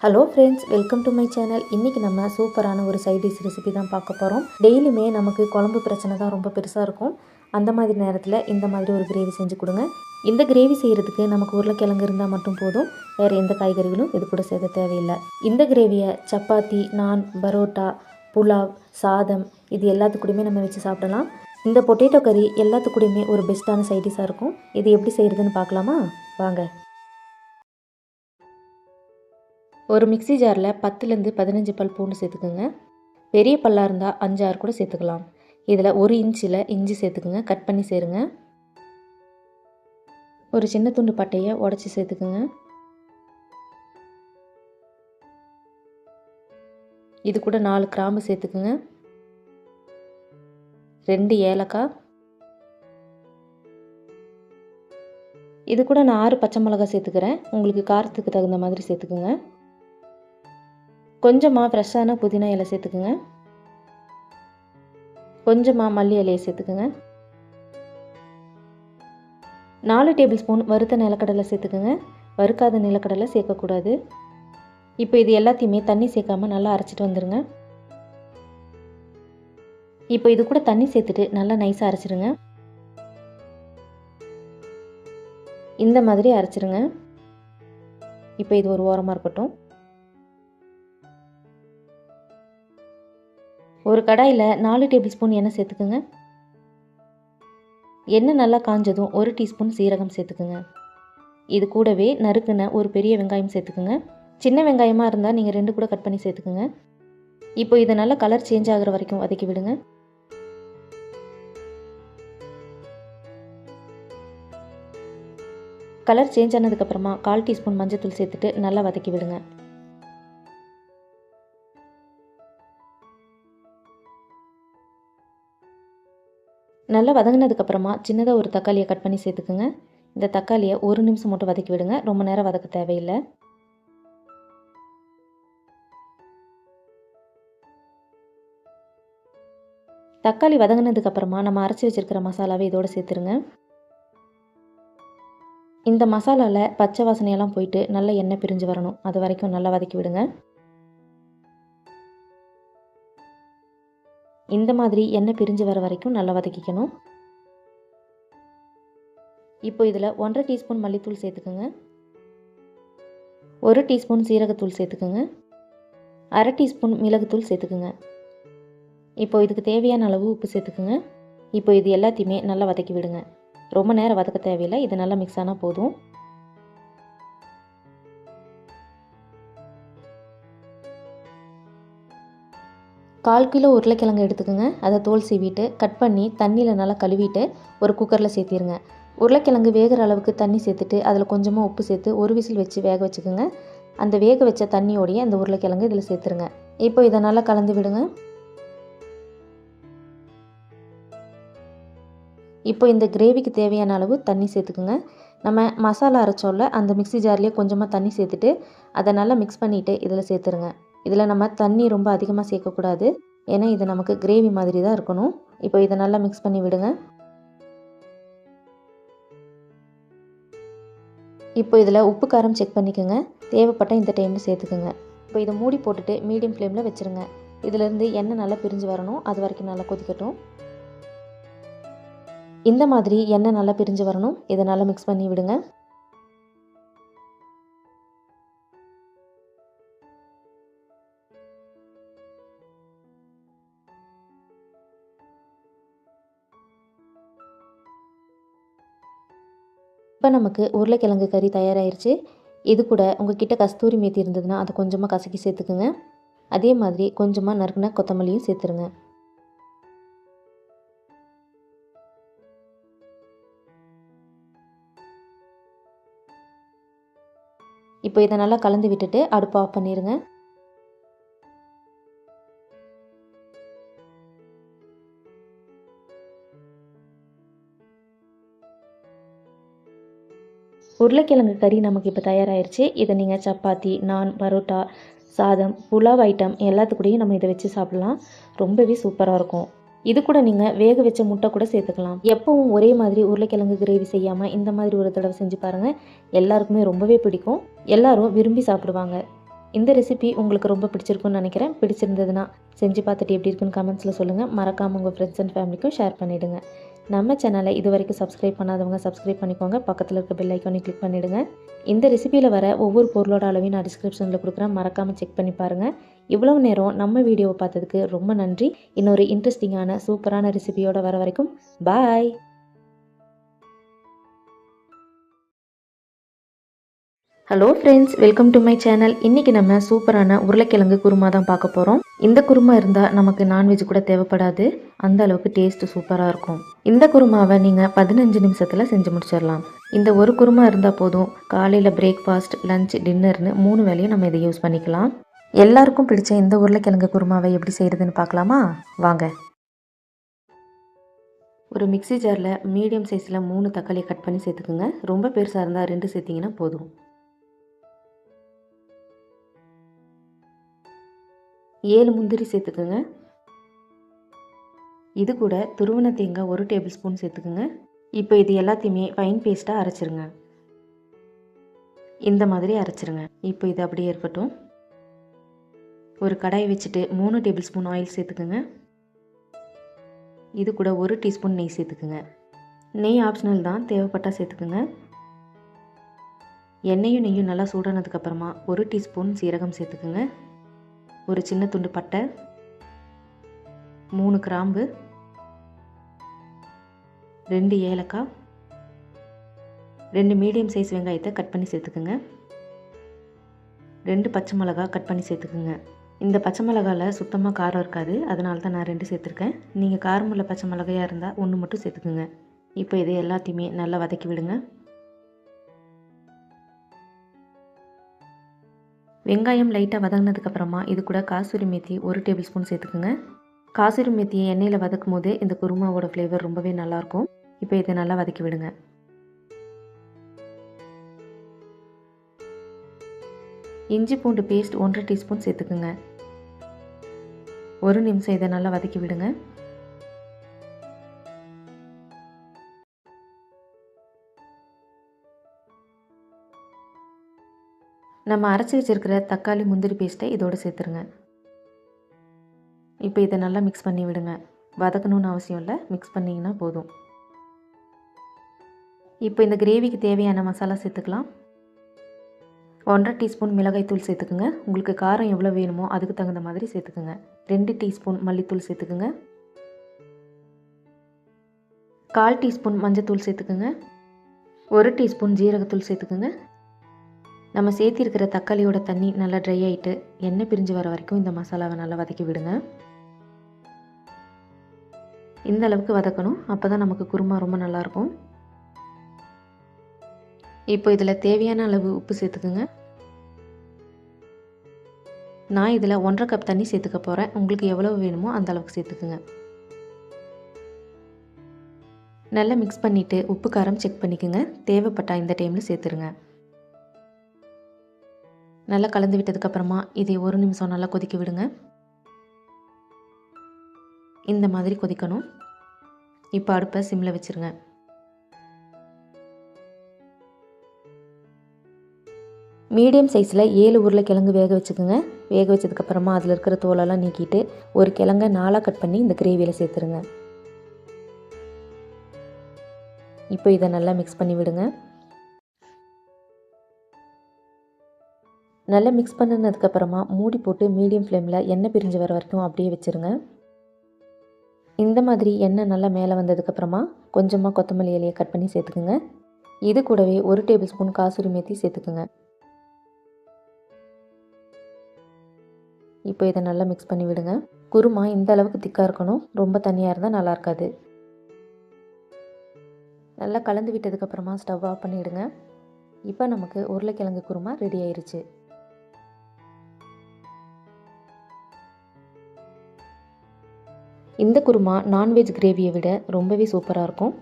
Hello friends, welcome to my channel. இன்றைக்கி நம்ம சூப்பரான ஒரு சைட் டிஷ் ரெசிபி தான் பார்க்க போகிறோம். டெய்லியுமே நமக்கு குழம்பு பிரச்சனை தான் ரொம்ப பெருசாக இருக்கும். அந்த மாதிரி நேரத்தில் இந்த மாதிரி ஒரு கிரேவி செஞ்சு கொடுங்க. இந்த கிரேவி செய்கிறதுக்கு நமக்கு உருளைக்கிழங்கு இருந்தால் மட்டும் போதும். வேறு எந்த காய்கறிகளும் இது கூட சேர்க்க தேவையில்லை. இந்த கிரேவியை சப்பாத்தி, நான், பரோட்டா, புலாவ், சாதம் இது எல்லாத்துக்கூடையுமே நம்ம வச்சு சாப்பிடலாம். இந்த பொட்டேட்டோ கறி எல்லாத்துக்கூடையுமே ஒரு பெஸ்ட்டான சைட் டிஷ்ஷாக இருக்கும். இது எப்படி செய்கிறதுன்னு பார்க்கலாமா? வாங்க. ஒரு மிக்ஸி ஜாரில் 10லேருந்து 15 பல் பூண்டு சேர்த்துக்குங்க. பெரிய பல்லாக இருந்தால் 5-6 கூட சேர்த்துக்கலாம். இதில் 1 இன்ச்சில் இஞ்சி சேர்த்துக்குங்க. கட் பண்ணி சேருங்க. ஒரு சின்ன துண்டு பட்டையை உடச்சி சேர்த்துக்குங்க. இது கூட 4 கிராம்பு சேர்த்துக்குங்க. 2 ஏலக்காய். இது கூட நான் 6 பச்சை மிளகாய் சேர்த்துக்கிறேன். உங்களுக்கு காரத்துக்கு தகுந்த மாதிரி சேர்த்துக்குங்க. கொஞ்சமாக ஃப்ரெஷ்ஷான புதினா இலை சேர்த்துக்குங்க. கொஞ்சமாக மல்லி இலையை சேர்த்துக்குங்க. 4 டேபிள் ஸ்பூன் வறுத்த நிலக்கடலை சேர்த்துக்குங்க. வறுக்காத நிலக்கடலை சேர்க்கக்கூடாது. இப்போ இது எல்லாத்தையுமே தண்ணி சேர்க்காமல் நல்லா அரைச்சிட்டு வந்துடுங்க. இப்போ இது கூட தண்ணி சேர்த்துட்டு நல்லா நைஸாக அரைச்சிடுங்க. இந்த மாதிரி அரைச்சிடுங்க. இப்போ இது ஒரு ஓரமாக இருக்கட்டும். ஒரு கடாயில் 4 டேபிள் ஸ்பூன் எண்ணெய் சேர்த்துக்குங்க. எண்ணெய் நல்லா காஞ்சதும் 1 டீஸ்பூன் சீரகம் சேர்த்துக்குங்க. இது கூடவே நறுக்குன ஒரு பெரிய வெங்காயம் சேர்த்துக்குங்க. சின்ன வெங்காயமாக இருந்தால் நீங்கள் 2 கூட கட் பண்ணி சேர்த்துக்குங்க. இப்போ இதை நல்லா கலர் சேஞ்ச் ஆகிற வரைக்கும் வதக்கி விடுங்க. கலர் சேஞ்ச் ஆனதுக்கப்புறமா 1/4 டீஸ்பூன் மஞ்சள் சேர்த்துட்டு நல்லா வதக்கி விடுங்க. நல்லா வதங்கினதுக்கப்புறமா சின்னதாக ஒரு தக்காளியை கட் பண்ணி சேர்த்துக்குங்க. இந்த தக்காளியை 1 நிமிஷம் மட்டும் வதக்கி விடுங்க. ரொம்ப நேரம் வதக்க தேவையில்லை. தக்காளி வதங்கினதுக்கப்புறமா நம்ம அரைச்சி வச்சுருக்கிற மசாலாவை இதோடு சேர்த்துருங்க. இந்த மசாலாவில் பச்சை வாசனையெல்லாம் போயிட்டு நல்லா எண்ணெய் பிரிஞ்சு வரணும். அது வரைக்கும் நல்லா வதக்கி விடுங்க. இந்த மாதிரி எண்ணெய் பிரிஞ்சு வர வரைக்கும் நல்லா வதக்கிக்கணும். இப்போ இதில் 1/2 டீஸ்பூன் மல்லித்தூள் சேர்த்துக்குங்க. 1 டீஸ்பூன் சீரகத்தூள் சேர்த்துக்குங்க. 1/2 டீஸ்பூன் மிளகுத்தூள் சேர்த்துக்குங்க. இப்போ இதுக்கு தேவையான அளவு உப்பு சேர்த்துக்குங்க. இப்போ இது எல்லாத்தையுமே நல்லா வதக்கி விடுங்க. ரொம்ப நேரம் வதக்க தேவையில்லை. இது நல்லா மிக்ஸ் ஆனால் போதும். கால் கிலோ உருளைக்கிழங்கு எடுத்துக்கோங்க. அதை தோல் சீவிட்டு கட் பண்ணி தண்ணியில் நல்லா கழுவிட்டு ஒரு குக்கரில் சேர்த்திருங்க. உருளைக்கிழங்கு வேகிற அளவுக்கு தண்ணி சேர்த்துட்டு அதில் கொஞ்சமாக உப்பு சேர்த்து ஒரு விசில் வச்சு வேக வச்சுக்கோங்க. அந்த வேக வச்ச தண்ணியோடையே அந்த உருளைக்கிழங்கு இதில் சேர்த்துருங்க. இப்போ இதை நல்லா கலந்து விடுங்க. இப்போ இந்த கிரேவிக்கு தேவையான அளவு தண்ணி சேர்த்துக்குங்க. நம்ம மசாலா அரைச்சோம்ல, அந்த மிக்ஸி ஜார்லேயே கொஞ்சமாக தண்ணி சேர்த்துட்டு அதை நல்லா மிக்ஸ் பண்ணிவிட்டு இதில் சேர்த்துருங்க. இதில் நம்ம தண்ணி ரொம்ப அதிகமாக சேர்க்கக்கூடாது. ஏன்னா இது நமக்கு கிரேவி மாதிரி தான் இருக்கணும். இப்போ இதை நல்லா மிக்ஸ் பண்ணி விடுங்க. இப்போ இதில் உப்பு காரம் செக் பண்ணிக்கோங்க. தேவைப்பட்ட இந்த டைமில் சேர்த்துக்குங்க. இப்போ இதை மூடி போட்டுட்டு மீடியம் ஃப்ளேமில் வச்சுருங்க. இதிலேருந்து எண்ணெய் நல்லா பிரிஞ்சு வரணும். அது வரைக்கும் நல்லா கொதிக்கட்டும். இந்த மாதிரி எண்ணெய் நல்லா பிரிஞ்சு வரணும். இதை நல்லா மிக்ஸ் பண்ணி விடுங்க. இப்போ நமக்கு உருளைக்கிழங்கு கறி தயாராகிருச்சு. இது கூட உங்ககிட்ட கஸ்தூரி மேத்தி இருந்ததுன்னா அதை கொஞ்சமாக கசக்கி சேர்த்துக்குங்க. அதே மாதிரி கொஞ்சமாக நறுக்குன கொத்தமல்லியும் சேர்த்துருங்க. இப்போ இதை நல்லா கலந்து விட்டுட்டு அடுப்பு ஆஃப் பண்ணிடுங்க. உருளைக்கிழங்கு கறி நமக்கு இப்போ தயாராகிருச்சு. இதை நீங்கள் சப்பாத்தி, நான், பரோட்டா, சாதம், புலாவ் ஐட்டம் எல்லாத்துக்கூடையும் நம்ம இதை வச்சு சாப்பிட்லாம். ரொம்பவே சூப்பராக இருக்கும். இது கூட நீங்கள் வேக வச்ச முட்டை கூட சேர்த்துக்கலாம். எப்பவும் ஒரே மாதிரி உருளைக்கிழங்கு கிரேவி செய்யாமல் இந்த மாதிரி ஒரு தடவை செஞ்சு பாருங்கள். எல்லாருக்குமே ரொம்பவே பிடிக்கும். எல்லாரும் விரும்பி சாப்பிடுவாங்க. இந்த ரெசிபி உங்களுக்கு ரொம்ப பிடிச்சிருக்குன்னு நினைக்கிறேன். பிடிச்சிருந்ததுன்னா செஞ்சு பார்த்துட்டு எப்படி இருக்குன்னு கமெண்ட்ஸில் சொல்லுங்கள். மறக்காமல் உங்கள் ஃப்ரெண்ட்ஸ் அண்ட் ஃபேமிலிக்கும் ஷேர் பண்ணிவிடுங்க. நம்ம சேனலை இது வரைக்கும் சப்ஸ்கிரைப் பண்ணாதவங்க சப்ஸ்கிரைப் பண்ணிக்கோங்க. பக்கத்தில் இருக்க பெல் ஐக்கானை கிளிக் பண்ணிவிடுங்க. இந்த ரெசிபியில் வர ஒவ்வொரு பொருளோட அளவையும் நான் டிஸ்கிரிப்ஷனில் கொடுக்குறேன். மறக்காமல் செக் பண்ணி பாருங்கள். இவ்வளவு நேரம் நம்ம வீடியோவை பார்த்ததுக்கு ரொம்ப நன்றி. இன்னொரு இன்ட்ரெஸ்டிங்கான சூப்பரான ரெசிபியோட வர வரைக்கும் bye. Hello friends, welcome to my channel. இன்றைக்கி நம்ம சூப்பரான உருளைக்கிழங்கு குருமா தான் பார்க்க போகிறோம். இந்த குருமா இருந்தால் நமக்கு நான்வெஜ் கூட தேவைப்படாது, அந்த அளவுக்கு டேஸ்ட்டு சூப்பராக இருக்கும். இந்த குருமாவை நீங்கள் 15 நிமிஷத்தில் செஞ்சு முடிச்சிடலாம். இந்த ஒரு குருமா இருந்தால் போதும். காலையில் பிரேக்ஃபாஸ்ட், லஞ்ச், டின்னர்னு 3 வேளையும் நம்ம இதை யூஸ் பண்ணிக்கலாம். எல்லாருக்கும் பிடிச்ச இந்த உருளைக்கிழங்கு குருமாவை எப்படி செய்கிறதுன்னு பார்க்கலாமா? வாங்க. ஒரு மிக்ஸி ஜாரில் மீடியம் சைஸில் 3 தக்காளியை கட் பண்ணி சேர்த்துக்குங்க. ரொம்ப பெருசாக இருந்தால் 2 சேர்த்திங்கன்னா போதும். 7 முந்திரி சேர்த்துக்குங்க. இது கூட துருவன தேங்காய் 1 டேபிள் ஸ்பூன் சேர்த்துக்குங்க. இப்போ இது எல்லாத்தையுமே ஃபைன் பேஸ்ட்டாக அரைச்சிருங்க. இந்த மாதிரி அரைச்சிருங்க. இப்போ இது அப்படியே இருக்கட்டும். ஒரு கடாய் வச்சுட்டு 3 டேபிள் ஸ்பூன் ஆயில் சேர்த்துக்குங்க. இது கூட 1 டீஸ்பூன் நெய் சேர்த்துக்குங்க. நெய் ஆப்ஷனல் தான், தேவைப்பட்டால் சேர்த்துக்குங்க. எண்ணெயும் நெய்யும் நல்லா சூடானதுக்கப்புறமா 1 டீஸ்பூன் சீரகம் சேர்த்துக்குங்க. ஒரு சின்ன துண்டு பட்டை, 3 கிராம்பு, 2 ஏலக்காய், 2 மீடியம் சைஸ் வெங்காயத்தை கட் பண்ணி சேர்த்துக்குங்க. 2 பச்சை மிளகாய் கட் பண்ணி சேர்த்துக்குங்க. இந்த பச்சை மிளகாயில் சுத்தமாக காரம் இருக்காது, அதனால தான் நான் 2 சேர்த்துருக்கேன். நீங்கள் காரமுள்ள பச்சை மிளகாயாக இருந்தால் 1 மட்டும் சேர்த்துக்குங்க. இப்போ இது எல்லாத்தையுமே நல்லா வதக்கி விடுங்க. வெங்காயம் லைட்டாக வதங்கினதுக்கப்புறமா இது கூட காசூரி மேத்தி 1 டேபிள் ஸ்பூன் சேர்த்துக்குங்க. காசூரி மேத்தியை எண்ணெயில் வதக்கும் போது இந்த குருமாவோட ஃப்ளேவர் ரொம்பவே நல்லாயிருக்கும். இப்போ இதை நல்லா வதக்கி விடுங்க. இஞ்சி பூண்டு பேஸ்ட் 1 டீஸ்பூன் சேர்த்துக்குங்க. 1 நிமிஷம் இதை நல்லா வதக்கி விடுங்க. நம்ம அரைச்சி வச்சுருக்கிற தக்காளி முந்திரி பேஸ்ட்டை இதோடு சேர்த்துருங்க. இப்போ இதை நல்லா மிக்ஸ் பண்ணி விடுங்க. வதக்கணும்னு அவசியம் இல்லை, மிக்ஸ் பண்ணிங்கன்னா போதும். இப்போ இந்த கிரேவிக்கு தேவையான மசாலா சேர்த்துக்கலாம். 1.5 டீஸ்பூன் மிளகாய்த்தூள் சேர்த்துக்குங்க. உங்களுக்கு காரம் எவ்வளோ வேணுமோ அதுக்கு தகுந்த மாதிரி சேர்த்துக்குங்க. 2 டீஸ்பூன் மல்லித்தூள் சேர்த்துக்குங்க. 1/4 டீஸ்பூன் மஞ்சத்தூள் சேர்த்துக்குங்க. 1 டீஸ்பூன் ஜீரகத்தூள் சேர்த்துக்குங்க. நம்ம சேர்த்திருக்கிற தக்காளியோட தண்ணி நல்லா ட்ரை ஆகிட்டு எண்ணெய் பிரிஞ்சு வர வரைக்கும் இந்த மசாலாவை நல்லா வதக்கி விடுங்க. இந்த அளவுக்கு வதக்கணும், அப்போ தான் நமக்கு குருமா ரொம்ப நல்லாயிருக்கும். இப்போ இதில் தேவையான அளவு உப்பு சேர்த்துக்குங்க. நான் இதில் 1.5 கப் தண்ணி சேர்த்துக்க போகிறேன். உங்களுக்கு எவ்வளோ வேணுமோ அந்த அளவுக்கு சேர்த்துக்குங்க. நல்லா மிக்ஸ் பண்ணிவிட்டு உப்பு காரம் செக் பண்ணிக்கோங்க. தேவைப்பட்டால் இந்த டைமில் சேர்த்துருங்க. நல்லா கலந்து விட்டதுக்கப்புறமா இதை 1 நிமிஷம் நல்லா கொதிக்க விடுங்க. இந்த மாதிரி கொதிக்கணும். இப்போ அடுப்பை சிம்மில் வச்சுருங்க. மீடியம் சைஸில் 7 உருளைக்கிழங்கு வேக வச்சுக்கோங்க. வேக வச்சதுக்கப்புறமா அதில் இருக்கிற தோலெல்லாம் நீக்கிட்டு ஒரு கிழங்கை 4 கட் பண்ணி இந்த கிரேவியில் சேர்த்துருங்க. இப்போ இதை நல்லா மிக்ஸ் பண்ணி விடுங்க. நல்லா மிக்ஸ் பண்ணினதுக்கப்புறமா மூடி போட்டு மீடியம் ஃப்ளேமில் எண்ணெய் பிரிஞ்சு வர வரைக்கும் அப்படியே வச்சுருங்க. இந்த மாதிரி எண்ணெய் நல்லா மேலே வந்ததுக்கப்புறமா கொஞ்சமாக கொத்தமல்லி இலையை கட் பண்ணி சேர்த்துக்குங்க. இது கூடவே 1 டேபிள் ஸ்பூன் காசூரி மேத்தி சேர்த்துக்குங்க. இப்போ இதை நல்லா மிக்ஸ் பண்ணி விடுங்க. குருமா இந்த அளவுக்கு திக்காக இருக்கணும், ரொம்ப தண்ணியாக இருந்தால் நல்லா இருக்காது. நல்லா கலந்து விட்டதுக்கப்புறமா ஸ்டவ் ஆஃப் பண்ணிவிடுங்க. இப்போ நமக்கு உருளைக்கிழங்கு குருமா ரெடி ஆயிடுச்சு. இந்த குருமா நான்வெஜ் கிரேவியை விட ரொம்பவே சூப்பராக இருக்கும்.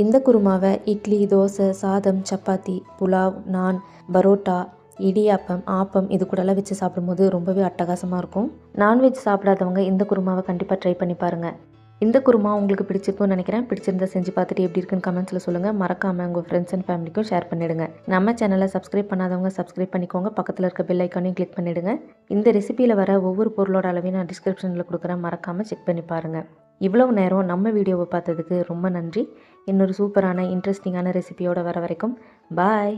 இந்த குருமாவை இட்லி, தோசை, சாதம், சப்பாத்தி, புலாவ், நான், பரோட்டா, இடியாப்பம், ஆப்பம் இது கூடலாம் வச்சு சாப்பிடும்போது ரொம்பவே அட்டகாசமாக இருக்கும். நான்வெஜ் சாப்பிடாதவங்க இந்த குருமாவை கண்டிப்பாக ட்ரை பண்ணி பாருங்கள். இந்த குருமா உங்களுக்கு பிடிச்சிருக்கும்னு நினைக்கிறேன். பிடிச்சிருந்தா செஞ்சு பார்த்துட்டு எப்படி இருக்குன்னு கமெண்ட்ஸில் சொல்லுங்கள். மறக்காமல் உங்கள் ஃப்ரெண்ட்ஸ் அண்ட் ஃபேமிலிக்கும் ஷேர் பண்ணிவிடுங்க. நம்ம சேனலை சப்ஸ்கிரைப் பண்ணாதவங்க சப்ஸ்கிரைப் பண்ணிக்கோங்க. பக்கத்தில் இருக்க பெல் ஐக்கானையும் கிளிக் பண்ணிவிடுங்க. இந்த ரெசிபியில் வர ஒவ்வொரு பொருளோட அளவையும் நான் டிஸ்கிரிப்ஷனில் கொடுக்குறேன். மறக்காமல் செக் பண்ணி பாருங்கள். இவ்வளவு நேரம் நம்ம வீடியோவை பார்த்ததுக்கு ரொம்ப நன்றி. இன்னொரு சூப்பரான இன்ட்ரெஸ்டிங்கான ரெசிபியோடு வர வரைக்கும் பாய்.